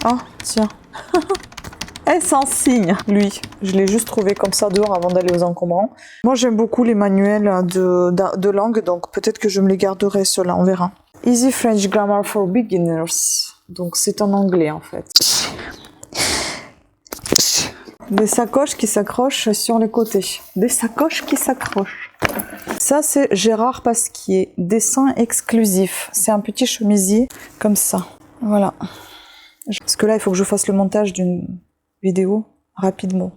Ah, tiens. Et sans signe, lui. Je l'ai juste trouvé comme ça dehors avant d'aller aux encombrants. Moi, j'aime beaucoup les manuels de langue, donc peut-être que je me les garderai, ceux-là, on verra. Easy French Grammar for Beginners. Donc, c'est en anglais, en fait. Des sacoches qui s'accrochent sur les côtés. Des sacoches qui s'accrochent. Ça, c'est Gérard Pasquier. Dessin exclusif. C'est un petit chemisier, comme ça. Voilà. Parce que là, il faut que je fasse le montage d'une vidéo rapidement.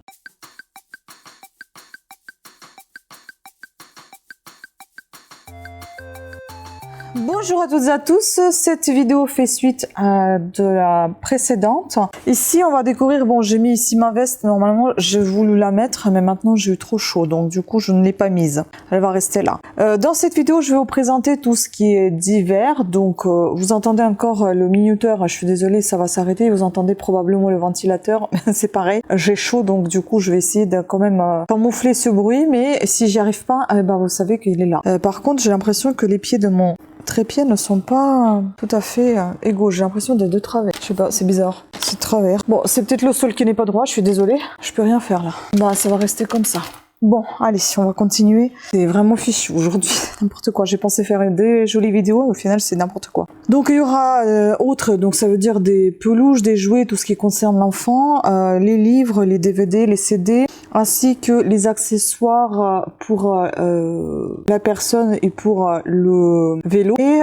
Bonjour à toutes et à tous, cette vidéo fait suite de la précédente. Ici on va découvrir, bon j'ai mis ici ma veste, normalement j'ai voulu la mettre mais maintenant j'ai eu trop chaud donc du coup je ne l'ai pas mise, elle va rester là. Dans cette vidéo je vais vous présenter tout ce qui est divers, donc vous entendez encore le minuteur, je suis désolée ça va s'arrêter, vous entendez probablement le ventilateur, c'est pareil, j'ai chaud donc du coup je vais essayer de quand même camoufler ce bruit, mais si j'y arrive pas, ben, vous savez qu'il est là. Par contre j'ai l'impression que les pieds de mon trépieds ne sont pas tout à fait égaux. J'ai l'impression d'être de travers. Je sais pas, c'est bizarre. C'est de travers. Bon, c'est peut-être le sol qui n'est pas droit, je suis désolée. Je peux rien faire là. Bah, ça va rester comme ça. Bon, allez, on va continuer. C'est vraiment fichu aujourd'hui, n'importe quoi. J'ai pensé faire des jolies vidéos, au final c'est n'importe quoi. Donc il y aura autre, donc ça veut dire des peluches, des jouets, tout ce qui concerne l'enfant, les livres, les DVD, les CD, ainsi que les accessoires pour la personne et pour le vélo, et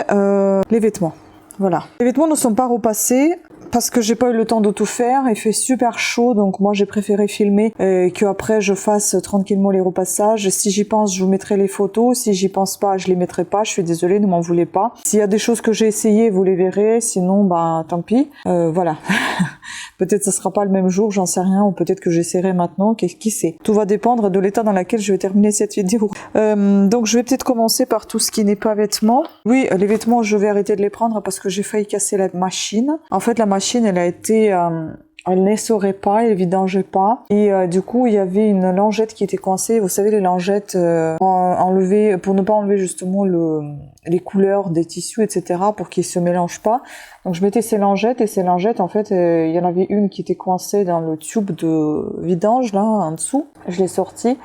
les vêtements. Voilà. Les vêtements ne sont pas repassés parce que j'ai pas eu le temps de tout faire, il fait super chaud donc moi j'ai préféré filmer et que après je fasse tranquillement les repassages. Si j'y pense je vous mettrai les photos, si j'y pense pas je les mettrai pas, je suis désolée, ne m'en voulez pas. S'il y a des choses que j'ai essayé vous les verrez, sinon bah tant pis, voilà. Peut-être ça sera pas le même jour, j'en sais rien, ou peut-être que j'essaierai maintenant, qui sait. Tout va dépendre de l'état dans lequel je vais terminer cette vidéo. Donc je vais peut-être commencer par tout ce qui n'est pas vêtements. Oui, les vêtements je vais arrêter de les prendre parce que j'ai failli casser la machine. En fait la machine elle a été... elle n'essorait pas, elle vidangeait pas. Et du coup, il y avait une lingette qui était coincée. Vous savez, les langettes enlevées, pour ne pas enlever justement les couleurs des tissus, etc., pour qu'ils se mélangent pas. Donc je mettais ces langettes, et ces langettes, en fait, il y en avait une qui était coincée dans le tube de vidange, là, en dessous. Je l'ai sortie.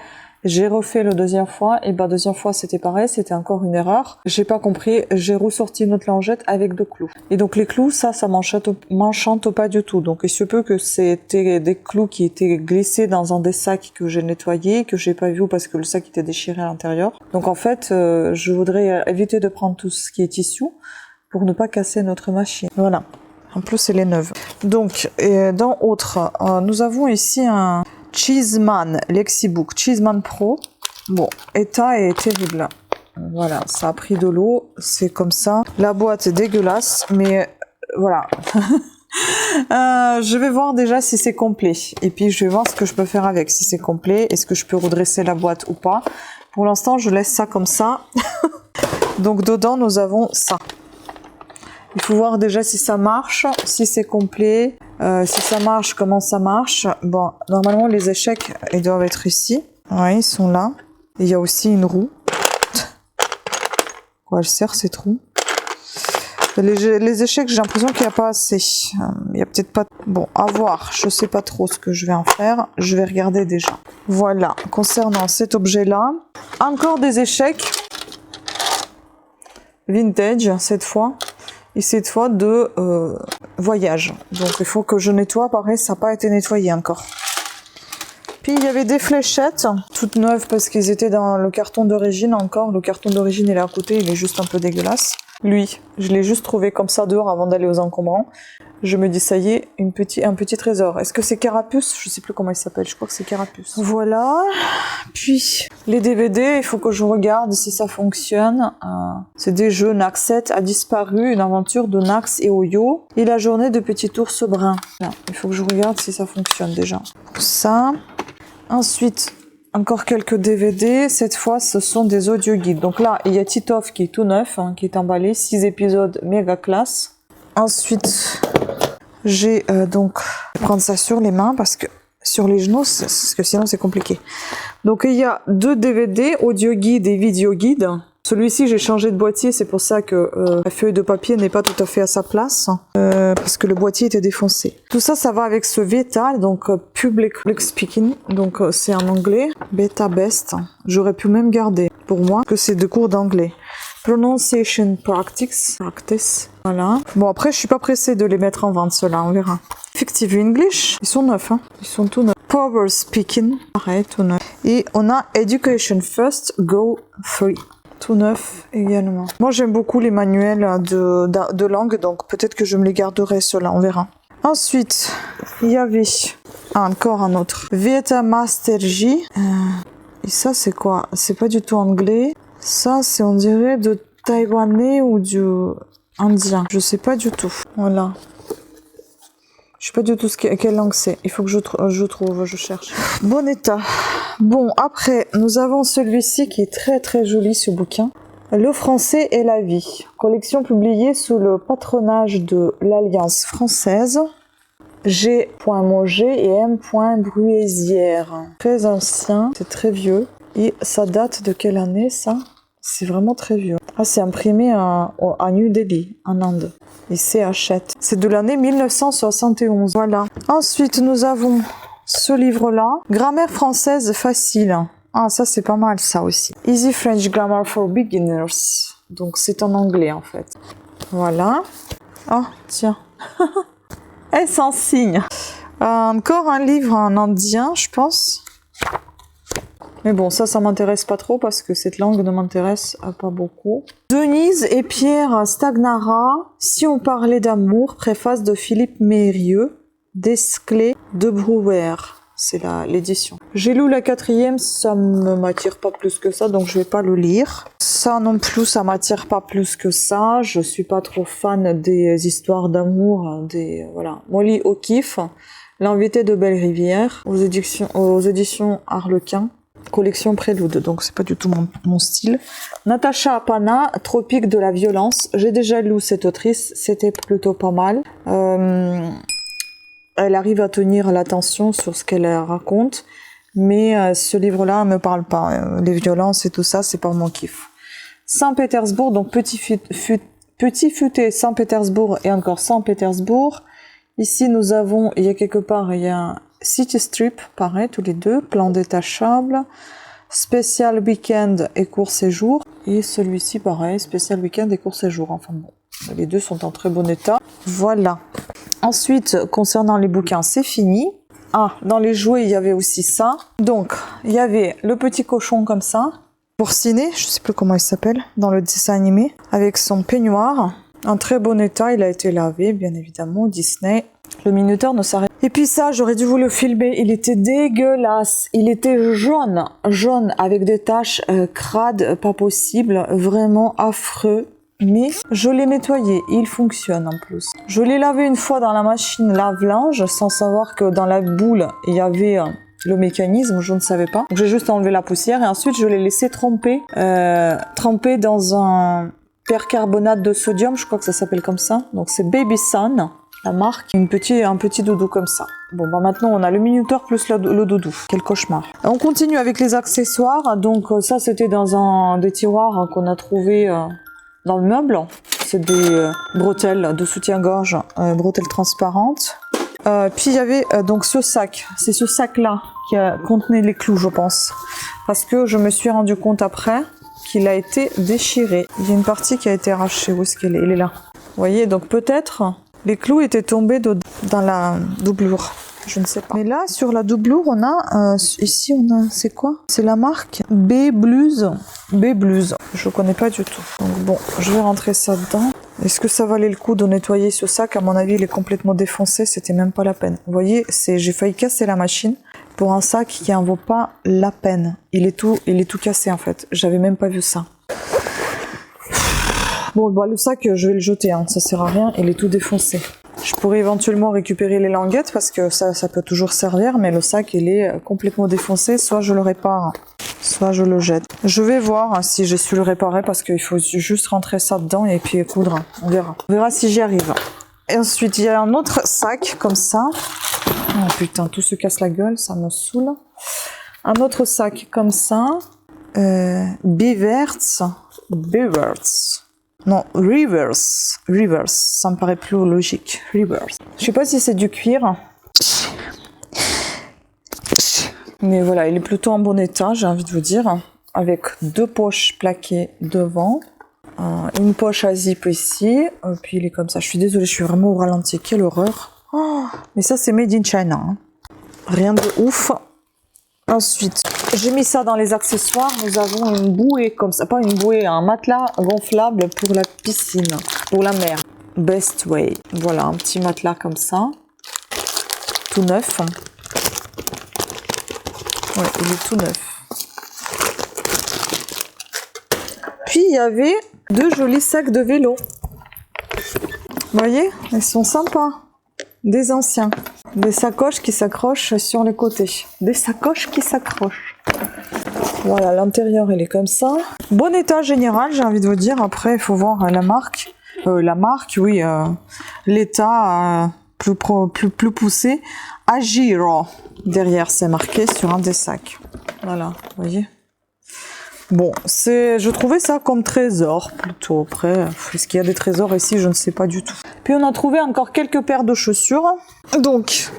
J'ai refait la deuxième fois, et deuxième fois c'était pareil, c'était encore une erreur. J'ai pas compris, j'ai ressorti une autre lingette avec 2 clous. Et donc les clous, ça m'enchante pas du tout. Donc il se peut que c'était des clous qui étaient glissés dans un des sacs que j'ai nettoyé, que j'ai pas vu parce que le sac était déchiré à l'intérieur. Donc en fait, je voudrais éviter de prendre tout ce qui est tissu pour ne pas casser notre machine. Voilà. En plus, elle est neuve. Donc, dans autre, nous avons ici un Cheeseman Lexibook, Cheeseman Pro. Bon, état est terrible. Voilà, ça a pris de l'eau, c'est comme ça. La boîte est dégueulasse, mais voilà. Je vais voir déjà si c'est complet. Et puis je vais voir ce que je peux faire avec, si c'est complet. Est-ce que je peux redresser la boîte ou pas. Pour l'instant, je laisse ça comme ça. Donc dedans, nous avons ça. Il faut voir déjà si ça marche, si c'est complet, si ça marche, comment ça marche. Bon, normalement les échecs, ils doivent être ici. Oui, ils sont là. Et il y a aussi une roue. Quoi, elle sert cette roue? Les échecs, j'ai l'impression qu'il n'y a pas assez. Il n'y a peut-être pas... Bon, à voir. Je ne sais pas trop ce que je vais en faire. Je vais regarder déjà. Voilà, concernant cet objet-là. Encore des échecs. Vintage, cette fois. Et cette fois de voyage. Donc il faut que je nettoie, pareil, ça n'a pas été nettoyé encore. Puis il y avait des fléchettes, toutes neuves parce qu'ils étaient dans le carton d'origine encore. Le carton d'origine il est à côté, il est juste un peu dégueulasse. Lui, je l'ai juste trouvé comme ça dehors avant d'aller aux encombrants. Je me dis ça y est, un petit trésor. Est-ce que c'est Carapuce? Je sais plus comment il s'appelle, je crois que c'est Carapuce. Voilà. Puis les DVD, il faut que je regarde si ça fonctionne. C'est des jeux Naxette a disparu, une aventure de Nax et Oyo. Et la journée de Petit Ours Brun. Là, il faut que je regarde si ça fonctionne déjà. Ça. Ensuite, encore quelques DVD. Cette fois, ce sont des audio guides. Donc là, il y a Titeuf qui est tout neuf, qui est emballé. 6 épisodes méga classe. Ensuite, j'ai donc... Je vais prendre ça sur les mains parce que sur les genoux, parce que sinon c'est compliqué. Donc il y a 2 DVD, audio guide et vidéo guide. Celui-ci, j'ai changé de boîtier, c'est pour ça que la feuille de papier n'est pas tout à fait à sa place, parce que le boîtier était défoncé. Tout ça, ça va avec ce VETA, donc Public Speaking, donc c'est en anglais, Beta Best. J'aurais pu même garder, pour moi, que c'est de cours d'anglais. Pronunciation Practice, voilà. Bon, après, je suis pas pressée de les mettre en vente, ceux-là, on verra. Effective English, ils sont neufs, hein. Ils sont tout neufs. Power Speaking, pareil, tout neuf. Et on a Education First, Go Free, tout neuf également. Moi, j'aime beaucoup les manuels de langue, donc peut-être que je me les garderai, ceux-là, on verra. Ensuite, il y avait encore un autre. Vieta Master J. Et ça, c'est quoi? C'est pas du tout anglais. Ça, c'est, on dirait, de taïwanais ou du indien. Je sais pas du tout. Voilà. Je sais pas du tout quelle langue c'est. Il faut que je trouve, je cherche. Bon état. Bon, après, nous avons celui-ci qui est très très joli, ce bouquin. Le français et la vie. Collection publiée sous le patronage de l'Alliance française. G.Moget et M.Bruesière. Très ancien, c'est très vieux. Et ça date de quelle année, ça? C'est vraiment très vieux. Ah, c'est imprimé à New Delhi, en Inde. Et c'est Hachette. C'est de l'année 1971. Voilà. Ensuite, nous avons ce livre-là. Grammaire française facile. Ah, ça, c'est pas mal, ça aussi. Easy French Grammar for Beginners. Donc, c'est en anglais, en fait. Voilà. Oh, tiens. Et sans signe. Encore un livre en indien, je pense. Mais bon, ça m'intéresse pas trop parce que cette langue ne m'intéresse pas beaucoup. Denise et Pierre Stagnara, Si on parlait d'amour, préface de Philippe Mérieux, Desclés de Brouwer. C'est l'édition. J'ai lu la 4e, ça me m'attire pas plus que ça, donc je vais pas le lire. Ça non plus, ça m'attire pas plus que ça. Je suis pas trop fan des histoires d'amour, voilà. Molly O'Keeffe, L'invité de Belle-Rivière, aux éditions Harlequin. Collection Prélude, donc c'est pas du tout mon style. Natacha Apana, Tropique de la violence. J'ai déjà lu cette autrice, c'était plutôt pas mal. Elle arrive à tenir l'attention sur ce qu'elle raconte, mais ce livre-là me parle pas. Les violences et tout ça, c'est pas mon kiff. Saint-Pétersbourg, donc Petit Futé, Saint-Pétersbourg et encore Saint-Pétersbourg. Ici, nous avons, il y a un City Strip, pareil, tous les deux, plan détachable, spécial week-end et court séjour, et celui-ci, pareil, spécial week-end et court séjour. Enfin bon, les deux sont en très bon état. Voilà. Ensuite, concernant les bouquins, c'est fini. Ah, dans les jouets, il y avait aussi ça. Donc, il y avait le petit cochon comme ça, Porcinet, je sais plus comment il s'appelle, dans le dessin animé, avec son peignoir. En très bon état, il a été lavé, bien évidemment, Disney. Le minuteur ne s'arrête. Et puis ça, j'aurais dû vous le filmer, il était dégueulasse. Il était jaune avec des taches crades, pas possible, vraiment affreux. Mais je l'ai nettoyé, il fonctionne en plus. Je l'ai lavé une fois dans la machine lave-linge, sans savoir que dans la boule, il y avait le mécanisme, je ne savais pas. Donc j'ai juste enlevé la poussière et ensuite je l'ai laissé tremper dans un percarbonate de sodium, je crois que ça s'appelle comme ça. Donc c'est Baby Sun, la marque, un petit doudou comme ça. Bon, bah maintenant on a le minuteur plus le doudou. Quel cauchemar. On continue avec les accessoires. Donc ça c'était dans des tiroirs qu'on a trouvé dans le meuble. C'est des bretelles de soutien-gorge, bretelles transparentes. Puis il y avait donc ce sac. C'est ce sac-là qui contenait les clous, je pense. Parce que je me suis rendu compte après qu'il a été déchiré. Il y a une partie qui a été arrachée. Où est-ce qu'elle est? Elle est là. Vous voyez, donc peut-être les clous étaient tombés dans la doublure. Je ne sais pas. Mais là, sur la doublure, on a... ici, on a... C'est quoi? C'est la marque B-Blues. B-Blues. Je connais pas du tout. Donc bon, je vais rentrer ça dedans. Est-ce que ça valait le coup de nettoyer ce sac? À mon avis, il est complètement défoncé. C'était même pas la peine. Vous voyez, j'ai failli casser la machine pour un sac qui en vaut pas la peine. Il est tout cassé, en fait. J'avais même pas vu ça. Bon, bah, le sac, je vais le jeter, hein. Ça sert à rien, il est tout défoncé. Je pourrais éventuellement récupérer les languettes parce que ça peut toujours servir, mais le sac, il est complètement défoncé. Soit je le répare, soit je le jette. Je vais voir si j'ai su le réparer parce qu'il faut juste rentrer ça dedans et puis coudre. On verra. On verra si j'y arrive. Et ensuite, il y a un autre sac comme ça. Oh putain, tout se casse la gueule, ça me saoule. Un autre sac comme ça. Beverts. Beavers. Non, Rivers. Rivers, ça me paraît plus logique. Rivers. Je sais pas si c'est du cuir. Mais voilà, il est plutôt en bon état, j'ai envie de vous dire. Avec 2 poches plaquées devant. Une poche à zip ici. Puis il est comme ça. Je suis désolée, je suis vraiment au ralenti. Quelle horreur. Oh, mais ça, c'est made in China. Hein. Rien de ouf. Ensuite, j'ai mis ça dans les accessoires. Nous avons une bouée comme ça. Pas une bouée, un matelas gonflable pour la piscine. Pour la mer. Best Way. Voilà, un petit matelas comme ça. Tout neuf. Ouais, il est tout neuf. Puis, il y avait 2 jolis sacs de vélo. Vous voyez, ils sont sympas. Des anciens. Des sacoches qui s'accrochent sur les côtés. Des sacoches qui s'accrochent. Voilà, l'intérieur, il est comme ça. Bon état général, j'ai envie de vous dire. Après, il faut voir la marque. La marque, oui. L'état plus poussé. Agiro. Derrière, c'est marqué sur un des sacs. Voilà, vous voyez. Bon, je trouvais ça comme trésor plutôt. Après, est-ce qu'il y a des trésors ici? Je ne sais pas du tout. Puis on a trouvé encore quelques paires de chaussures. Donc,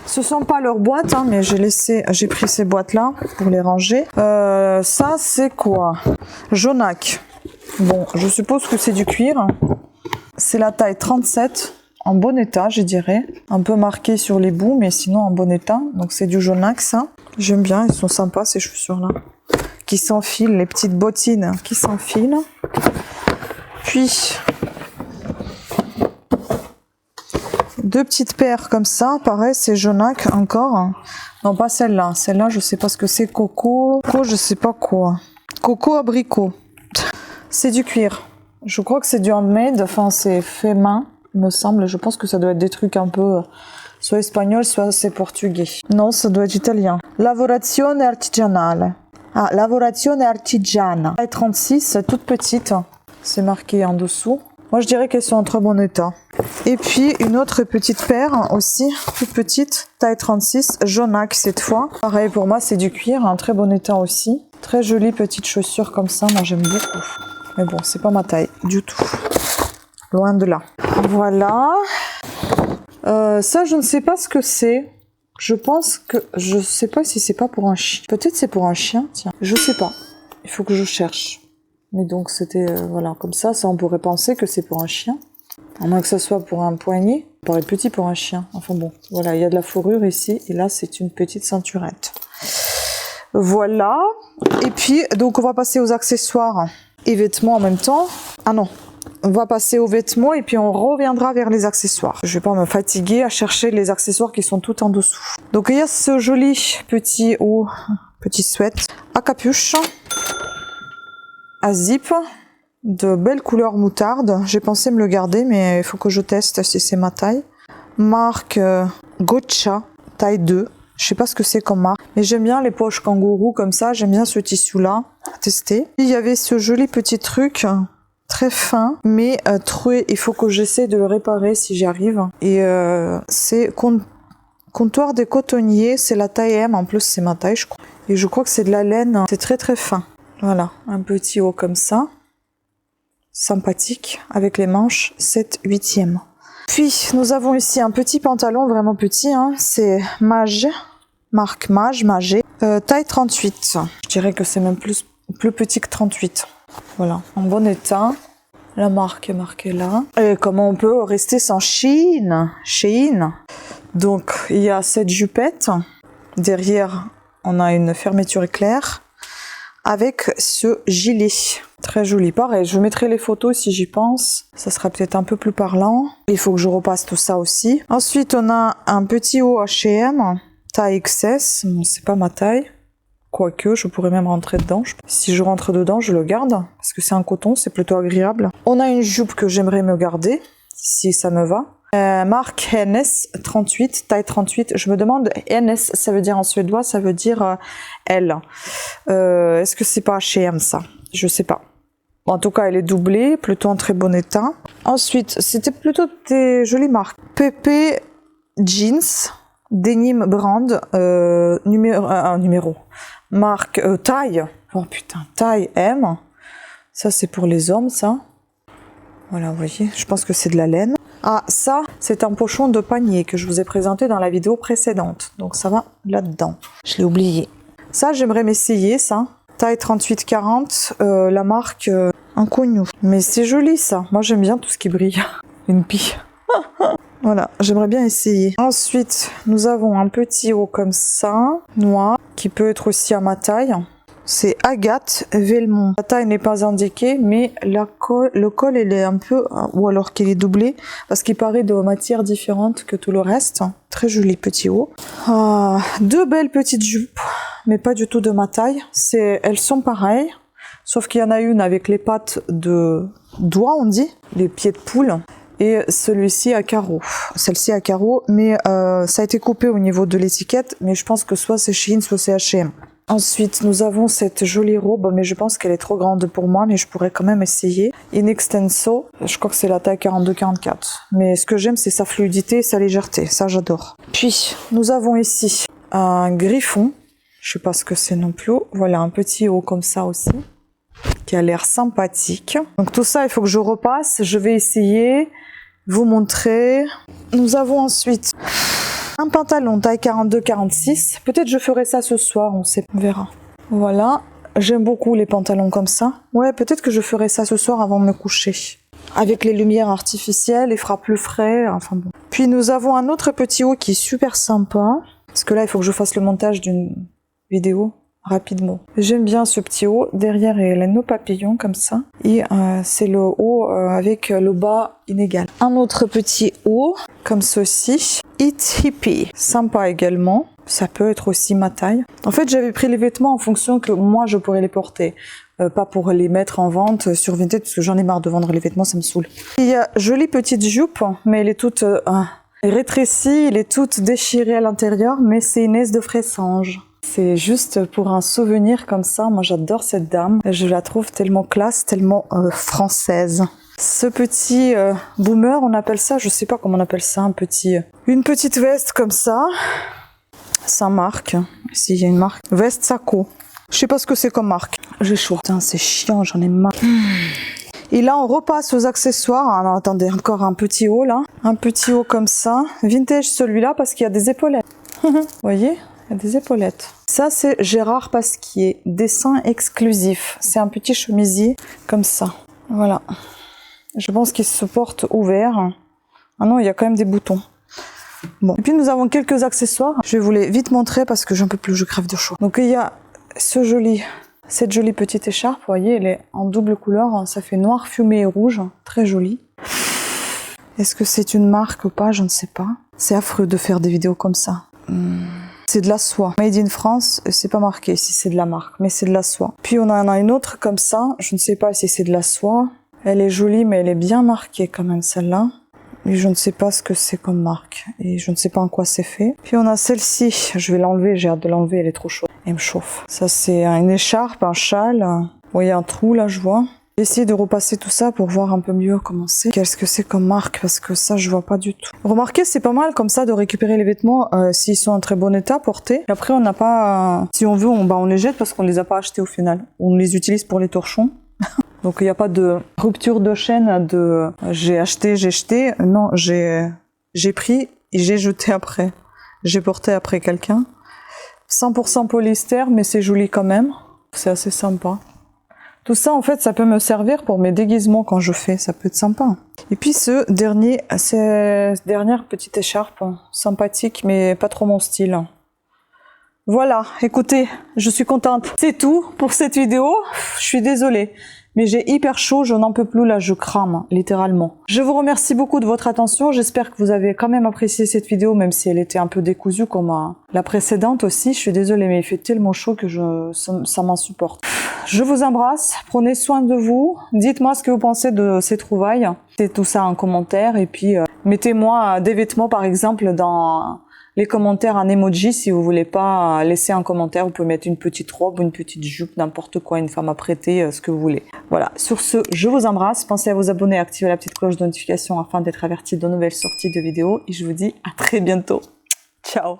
ce sont pas leurs boîtes, hein, mais j'ai pris ces boîtes-là pour les ranger. Ça, c'est quoi? Jonac. Bon, je suppose que c'est du cuir. C'est la taille 37. En bon état, je dirais. Un peu marqué sur les bouts, mais sinon en bon état. Donc c'est du Jonac, ça. J'aime bien, ils sont sympas ces chaussures-là. Qui s'enfilent, les petites bottines qui s'enfilent. Puis, 2 petites paires comme ça. Pareil, c'est Jonac encore. Non, pas celle-là. Celle-là, je sais pas ce que c'est. Coco. Coco, je sais pas quoi. Coco abricot. C'est du cuir. Je crois que c'est du handmade. Enfin, c'est fait main, me semble. Je pense que ça doit être des trucs un peu soit espagnol, soit c'est portugais. Non, ça doit être italien. Lavorazione artigianale. Ah, lavorazione artigiana. Taille 36, toute petite. C'est marqué en dessous. Moi, je dirais qu'elles sont en très bon état. Et puis, une autre petite paire aussi, toute petite, taille 36, Jonac cette fois. Pareil, pour moi, c'est du cuir, en très bon état aussi. Très jolie petite chaussure comme ça, moi j'aime beaucoup. Mais bon, c'est pas ma taille du tout. Loin de là. Voilà. Ça, je ne sais pas ce que c'est. Je pense que... Je sais pas si c'est pas pour un chien. Peut-être c'est pour un chien, tiens. Je sais pas. Il faut que je cherche. Mais donc, c'était... voilà, comme ça, on pourrait penser que c'est pour un chien. À moins que ce soit pour un poignet. Ça paraît petit pour un chien. Enfin bon, voilà, il y a de la fourrure ici. Et là, c'est une petite ceinturette. Voilà. Et puis, donc, on va passer aux accessoires et vêtements en même temps. Ah non. On va passer aux vêtements et puis on reviendra vers les accessoires. Je vais pas me fatiguer à chercher les accessoires qui sont tout en dessous. Donc, il y a ce joli petit haut, petit sweat à capuche, à zip, de belle couleur moutarde. J'ai pensé me le garder, mais il faut que je teste si c'est ma taille. Marque Gotcha, taille 2. Je sais pas ce que c'est comme marque, mais j'aime bien les poches kangourou comme ça. J'aime bien ce tissu-là. À tester. Il y avait ce joli petit truc très fin, mais troué. Il faut que j'essaie de le réparer si j'y arrive. Et c'est comptoir des cotonniers. C'est la taille M. En plus, c'est ma taille, je crois. Et je crois que c'est de la laine. C'est très très fin. Voilà, un petit haut comme ça. Sympathique, avec les manches 7/8e. Puis, nous avons ici un petit pantalon, vraiment petit, hein. C'est Mage, marque Mage, taille 38. Je dirais que c'est même plus petit que 38. Voilà, en bon état. La marque est marquée là. Et comment on peut rester sans Shein? Shein. Donc, il y a cette jupette. Derrière, on a une fermeture éclair. Avec ce gilet. Très joli. Pareil, je mettrai les photos si j'y pense. Ça sera peut-être un peu plus parlant. Il faut que je repasse tout ça aussi. Ensuite, on a un petit haut H&M, taille XS. Bon, c'est pas ma taille. Quoique, je pourrais même rentrer dedans. Si je rentre dedans, je le garde. Parce que c'est un coton, c'est plutôt agréable. On a une jupe que j'aimerais me garder, si ça me va. Marque NS 38, taille 38. Je me demande, NS, ça veut dire en suédois, ça veut dire L. Est-ce que c'est pas H&M ça? Je sais pas. En tout cas, elle est doublée, plutôt en très bon état. Ensuite, c'était plutôt des jolies marques. PP Jeans, Denim Brand, numéro. Marque taille. Oh putain, taille M. Ça, c'est pour les hommes, ça. Voilà, vous voyez, je pense que c'est de la laine. Ah, ça, c'est un pochon de panier que je vous ai présenté dans la vidéo précédente. Donc, ça va là-dedans. Je l'ai oublié. Ça, j'aimerais m'essayer, ça. Taille 38-40, la marque Inconnu. Mais c'est joli, ça. Moi, j'aime bien tout ce qui brille. Une pie. Voilà, j'aimerais bien essayer. Ensuite, nous avons un petit haut comme ça, noir, qui peut être aussi à ma taille. C'est Agathe Velmont. La taille n'est pas indiquée, mais le col, il est un peu, ou alors qu'il est doublé, parce qu'il paraît de matière différente que tout le reste. Très joli petit haut. Deux belles petites jupes, mais pas du tout de ma taille. Elles sont pareilles, sauf qu'il y en a une avec les pattes de doigts, on dit, les pieds de poule. Et celui-ci à carreaux. Celle-ci à carreaux, mais ça a été coupé au niveau de l'étiquette, mais je pense que soit c'est Shein, soit c'est H&M. Ensuite, nous avons cette jolie robe, mais je pense qu'elle est trop grande pour moi, mais je pourrais quand même essayer. In extenso, je crois que c'est la taille 42-44. Mais ce que j'aime, c'est sa fluidité et sa légèreté, ça j'adore. Puis, nous avons ici un griffon, je sais pas ce que c'est non plus. Voilà, un petit haut comme ça aussi, qui a l'air sympathique. Donc tout ça, il faut que je repasse, je vais essayer, vous montrer. Nous avons ensuite un pantalon taille 42-46. Peut-être je ferai ça ce soir, on sait, on verra. Voilà, j'aime beaucoup les pantalons comme ça. Ouais, peut-être que je ferai ça ce soir avant de me coucher. Avec les lumières artificielles, il fera plus frais, enfin bon. Puis nous avons un autre petit haut qui est super sympa. Parce que là, il faut que je fasse le montage d'une vidéo rapidement. J'aime bien ce petit haut. Derrière, il y a nos papillons comme ça. Et c'est le haut avec le bas inégal. Un autre petit haut comme ceci. It's hippie. Sympa également. Ça peut être aussi ma taille. En fait, j'avais pris les vêtements en fonction que moi, je pourrais les porter. Pas pour les mettre en vente sur Vinted, parce que j'en ai marre de vendre les vêtements, ça me saoule. Il y a jolie petite jupe, mais elle est toute rétrécie, elle est toute déchirée à l'intérieur, mais c'est Inès de Fressange. C'est juste pour un souvenir comme ça. Moi, j'adore cette dame. Je la trouve tellement classe, tellement française. Ce petit boomer, on appelle ça, je sais pas comment on appelle ça, une petite veste comme ça. Sa marque. Ici, il y a une marque. Veste Sacco. Je sais pas ce que c'est comme marque. J'ai chaud. Putain, c'est chiant, j'en ai marre. Et là, on repasse aux accessoires. Ah non, attendez, encore un petit haut là. Un petit haut comme ça. Vintage celui-là parce qu'il y a des épaulettes. Vous voyez ? Il y a des épaulettes. Ça, c'est Gérard Pasquier. Dessin exclusif. C'est un petit chemisier comme ça. Voilà. Je pense qu'il se porte ouvert. Ah non, il y a quand même des boutons. Bon. Et puis, nous avons quelques accessoires. Je vais vous les vite montrer parce que j'en peux plus, je crève de chaud. Donc, il y a cette jolie petite écharpe. Vous voyez, elle est en double couleur. Ça fait noir, fumé et rouge. Très jolie. Est-ce que c'est une marque ou pas? Je ne sais pas. C'est affreux de faire des vidéos comme ça. C'est de la soie. Made in France, c'est pas marqué si c'est de la marque, mais c'est de la soie. Puis on en a une autre comme ça, je ne sais pas si c'est de la soie. Elle est jolie, mais elle est bien marquée quand même celle-là. Mais je ne sais pas ce que c'est comme marque. Et je ne sais pas en quoi c'est fait. Puis on a celle-ci, je vais l'enlever, j'ai hâte de l'enlever, elle est trop chaude. Elle me chauffe. Ça c'est une écharpe, un châle. Bon, il y a un trou là, je vois. J'ai essayé de repasser tout ça pour voir un peu mieux comment c'est. Qu'est-ce que c'est comme marque? Parce que ça, je vois pas du tout. Remarquez, c'est pas mal comme ça de récupérer les vêtements s'ils sont en très bon état, portés. Et après, on n'a pas... si on veut, on les jette parce qu'on les a pas achetés au final. On les utilise pour les torchons. Donc, il n'y a pas de rupture de chaîne de j'ai acheté, j'ai jeté. Non, j'ai pris et j'ai jeté après. J'ai porté après quelqu'un. 100% polyester, mais c'est joli quand même. C'est assez sympa. Tout ça, en fait, ça peut me servir pour mes déguisements quand je fais. Ça peut être sympa. Et puis cette dernière petite écharpe, sympathique, mais pas trop mon style. Voilà, écoutez, je suis contente. C'est tout pour cette vidéo. Je suis désolée, mais j'ai hyper chaud, je n'en peux plus, là, je crame, littéralement. Je vous remercie beaucoup de votre attention. J'espère que vous avez quand même apprécié cette vidéo, même si elle était un peu décousue comme la précédente aussi. Je suis désolée, mais il fait tellement chaud que ça m'insupporte. Je vous embrasse, prenez soin de vous, dites-moi ce que vous pensez de ces trouvailles, c'est tout ça en commentaire, et puis mettez-moi des vêtements par exemple dans les commentaires en emoji si vous voulez pas laisser un commentaire, vous pouvez mettre une petite robe, une petite jupe, n'importe quoi, une femme à prêter, ce que vous voulez. Voilà, sur ce, je vous embrasse, pensez à vous abonner, à activer la petite cloche de notification afin d'être averti de nouvelles sorties de vidéos, et je vous dis à très bientôt. Ciao.